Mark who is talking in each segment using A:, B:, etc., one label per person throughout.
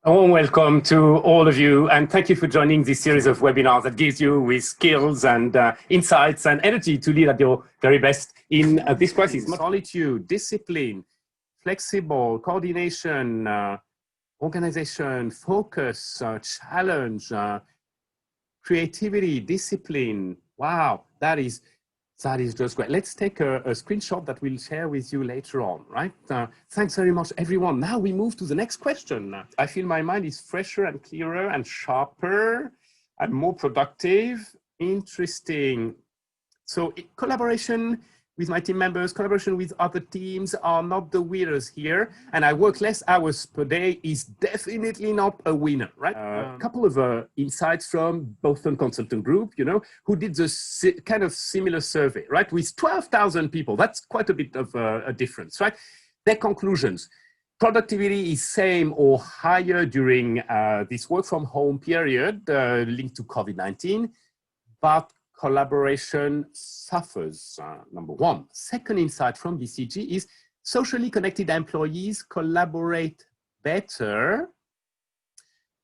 A: A warm welcome to all of you, and thank you for joining this series of webinars that gives you with skills and insights and energy to lead at your very best in this crisis. Solitude, discipline, flexible, coordination, organization, focus, challenge, creativity, discipline. Wow, that is just great. Let's take a screenshot that we'll share with you later on, right? Thanks very much, everyone. Now we move to the next question. I feel my mind is fresher and clearer and sharper and more productive. Interesting. So collaboration with my team members, collaboration with other teams are not the winners here. And I work less hours per day is definitely not a winner, right? A couple of insights from Boston Consultant Group, who did this kind of similar survey, right? With 12,000 people, that's quite a bit of a difference, right? Their conclusions: productivity is same or higher during this work from home period linked to COVID-19, but collaboration suffers, number one. Second insight from BCG is socially connected employees collaborate better.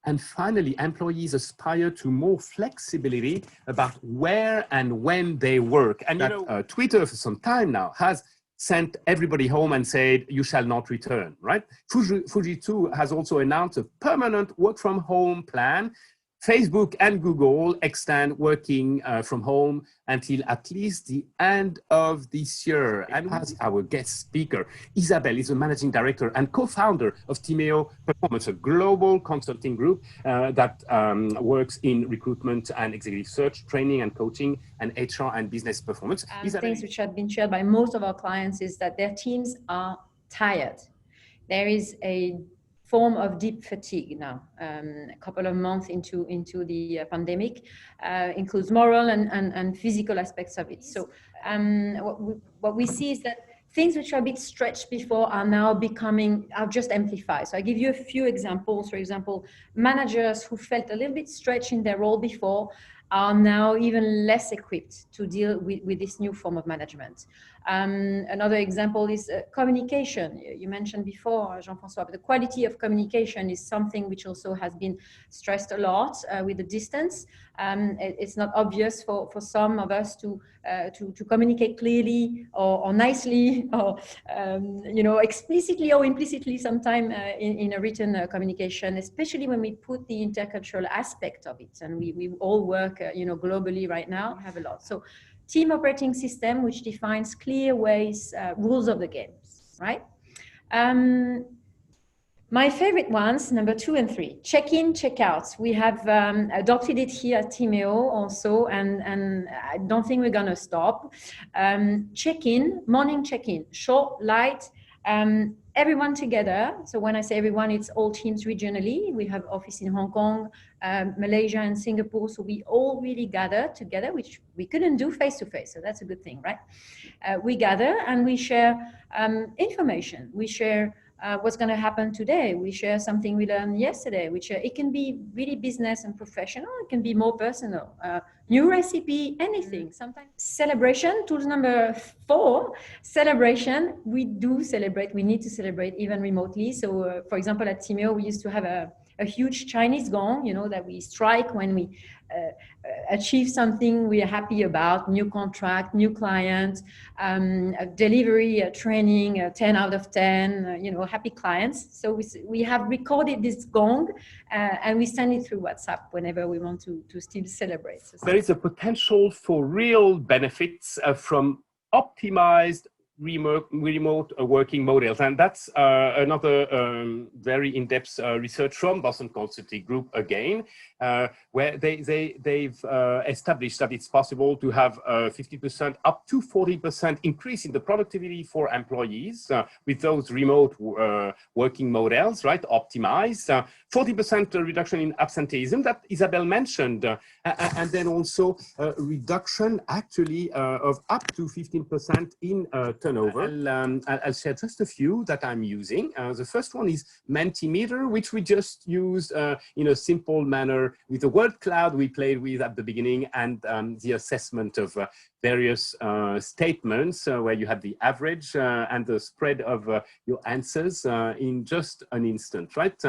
A: And finally, employees aspire to more flexibility about where and when they work. And Twitter for some time now has sent everybody home and said, you shall not return, right? Fujitsu has also announced a permanent work from home plan. Facebook and Google extend working from home until at least the end of this year. And as our guest speaker, Isabelle is a managing director and co-founder of Timeo Performance, a global consulting group that works in recruitment and executive search, training and coaching, and HR and business performance.
B: Things which have been shared by most of our clients is that their teams are tired. There is a form of deep fatigue now, a couple of months into the pandemic, includes moral and physical aspects of it. So what we see is that things which are a bit stretched before are just amplified. So I give you a few examples. For example, managers who felt a little bit stretched in their role before are now even less equipped to deal with this new form of management. Another example is communication. You mentioned before, Jean-Francois, but the quality of communication is something which also has been stressed a lot with the distance. It's not obvious for some of us to communicate clearly or nicely or explicitly or implicitly sometime in a written communication, especially when we put the intercultural aspect of it. And we all work globally right now, we have a lot. So team operating system, which defines clear ways, rules of the games, right? My favorite ones, number 2 and 3, check-in, check-out. We have adopted it here at Timeo also, and I don't think we're gonna stop. Check-in, morning check-in, short, light, everyone together. So when I say everyone, it's all teams regionally. We have office in Hong Kong, Malaysia and Singapore. So we all really gather together, which we couldn't do face-to-face. So that's a good thing, right? We gather and we share information. We share what's going to happen today. We share something we learned yesterday, which it can be really business and professional. It can be more personal. New recipe, anything. Sometimes celebration, tools number 4, celebration. We do celebrate. We need to celebrate even remotely. So for example, at Timeo, we used to have a huge Chinese gong, that we strike when we achieve something we are happy about, new contract, new client, delivery, training, 10 out of 10, happy clients. So we have recorded this gong and we send it through WhatsApp whenever we want to still celebrate. So
A: there is a potential for real benefits from optimized remote working models, and that's another very in-depth research from Boston Consulting Group again, where they've established that it's possible to have 50% up to 40% increase in the productivity for employees with those remote working models, right? Optimized, 40% reduction in absenteeism that Isabelle mentioned, and then also reduction actually of up to 15% in turnover. I'll share just a few that I'm using. The first one is Mentimeter, which we just used in a simple manner with the word cloud we played with at the beginning, and the assessment of various statements where you have the average and the spread of your answers in just an instant, right?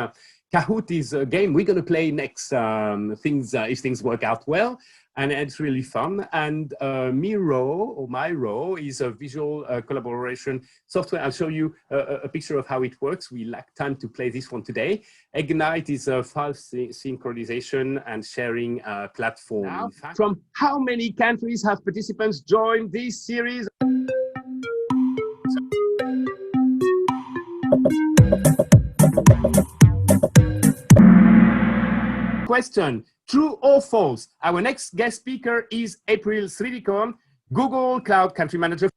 A: Kahoot is a game we're going to play next if things work out well. And it's really fun. And Miro is a visual collaboration software. I'll show you a picture of how it works. We lack time to play this one today. Ignite is a file synchronization and sharing platform. Now, from how many countries have participants joined this series? Question, true or false? Our next guest speaker is April Sridikon, Google Cloud Country Manager.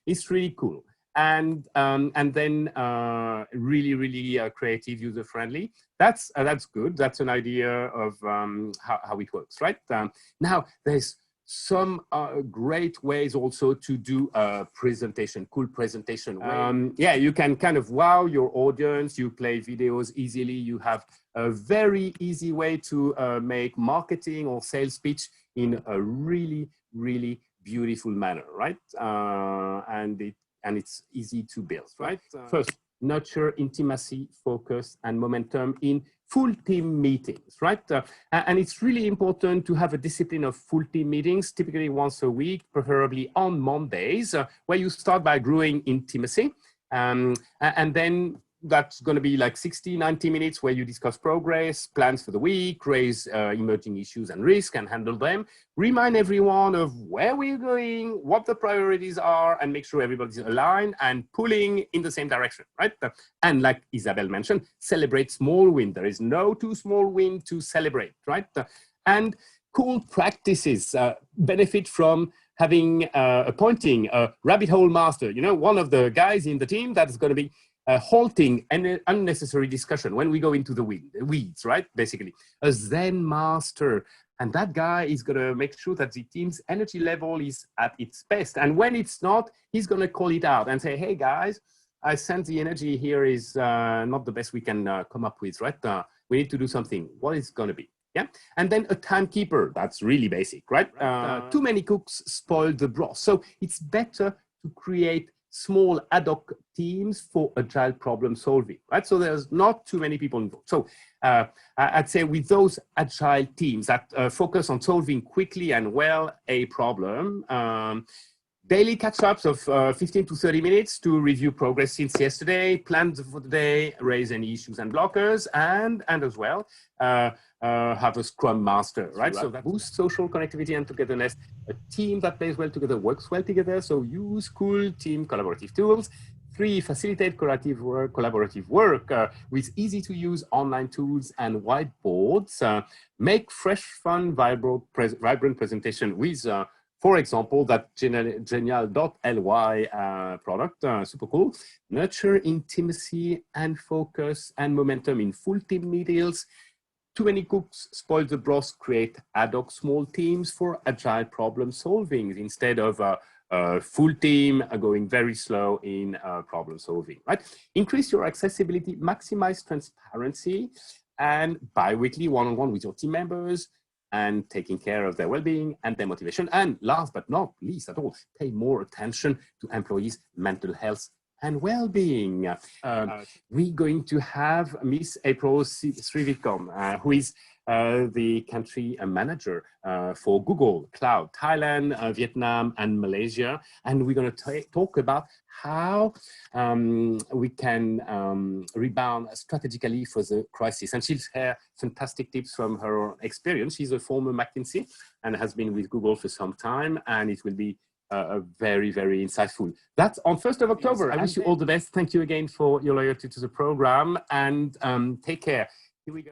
A: It's really cool. And then really creative, user-friendly. That's good. That's an idea of how it works, right? Now, there's some great ways also to do a presentation, cool presentation. Yeah, you can kind of wow your audience. You play videos easily. You have a very easy way to make marketing or sales pitch in a really beautiful manner, right? And it's easy to build, right? First, nurture intimacy, focus, and momentum in full team meetings, right? And it's really important to have a discipline of full team meetings, typically once a week, preferably on Mondays, where you start by growing intimacy. And then that's going to be like 60, 90 minutes where you discuss progress, plans for the week, raise emerging issues and risk and handle them, remind everyone of where we're going, what the priorities are, and make sure everybody's aligned and pulling in the same direction, right? And like Isabel mentioned, celebrate small win. There is no too small win to celebrate, right? And cool practices benefit from having appointing a rabbit hole master, you know, one of the guys in the team that's going to be halting any unnecessary discussion when we go into the weeds, right? Basically, a Zen master. And that guy is going to make sure that the team's energy level is at its best. And when it's not, he's going to call it out and say, hey, guys, I sense the energy here is not the best we can come up with, right? We need to do something. What is it going to be? Yeah. And then a timekeeper. That's really basic, right? Too many cooks spoil the broth. So it's better to create small ad hoc teams for agile problem solving, right? So there's not too many people involved. So I'd say with those agile teams that focus on solving quickly and well a problem, daily catch-ups of 15 to 30 minutes to review progress since yesterday, plans for the day, raise any issues and blockers, and as well, have a Scrum Master, right? So that boosts social connectivity and togetherness. A team that plays well together works well together. So use cool team collaborative tools. 3, facilitate collaborative work with easy-to-use online tools and whiteboards. Make fresh, fun, vibrant presentation with for example, that genial.ly product, super cool. Nurture intimacy and focus and momentum in full team meetings. Too many cooks spoil the broth, create ad hoc small teams for agile problem solving instead of a full team going very slow in problem solving, right? Increase your accessibility, maximize transparency, and bi-weekly one-on-one with your team members, and taking care of their well-being and their motivation. And last but not least at all, pay more attention to employees' mental health and well-being. We're going to have Miss April Sridikon, who is the country manager for Google Cloud, Thailand, Vietnam, and Malaysia. And we're going to talk about how we can rebound strategically for the crisis. And she'll share fantastic tips from her experience. She's a former McKinsey and has been with Google for some time, and it will be very insightful. That's on 1st of October. Yes, I wish you all the best. Thank you again for your loyalty to the program, and take care. Here we go.